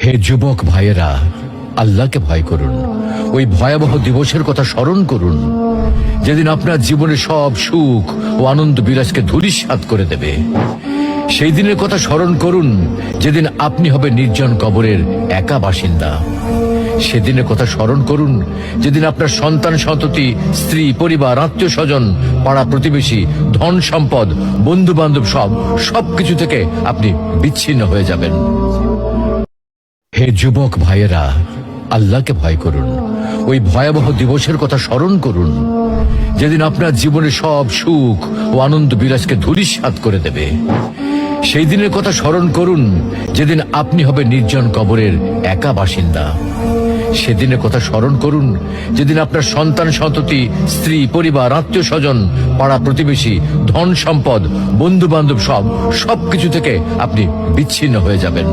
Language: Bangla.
হে যুবক ভাইয়েরা, আল্লাহকে ভয় করুন। ওই ভয়াবহ দিবসের কথা স্মরণ করুন যেদিন আপনার জীবনে সব সুখ ও আনন্দ বিলাসকে ধূলিসাৎ করে দেবে। সেই দিনের কথা স্মরণ করুন যেদিন আপনি হবে নির্জন কবরের একা বাসিন্দা। সেদিনের কথা স্মরণ করুন যেদিন আপনার সন্তান সন্ততি, স্ত্রী, পরিবার, আত্মীয় স্বজন, পাড়া প্রতিবেশী, ধন সম্পদ, বন্ধু বান্ধব সবকিছু থেকে আপনি বিচ্ছিন্ন হয়ে যাবেন। হে যুবক ভাইয়েরা, আল্লাহকে ভয় করুন। ওই ভয়াবহ দিবসের কথা স্মরণ করুন যেদিন আপনার জীবনে সব সুখ ও আনন্দ বিলাসকে ধূলিসাৎ করে দেবে। সেই দিনের কথা স্মরণ করুন যেদিন আপনি হবে নির্জন কবরের একা বাসিন্দা। সেদিনের কথা স্মরণ করুন যেদিন আপনার সন্তান সন্ততি, স্ত্রী, পরিবার, আত্মীয় স্বজন, পাড়া প্রতিবেশী, ধন সম্পদ, বন্ধু বান্ধব সবকিছু থেকে আপনি বিচ্ছিন্ন হয়ে যাবেন।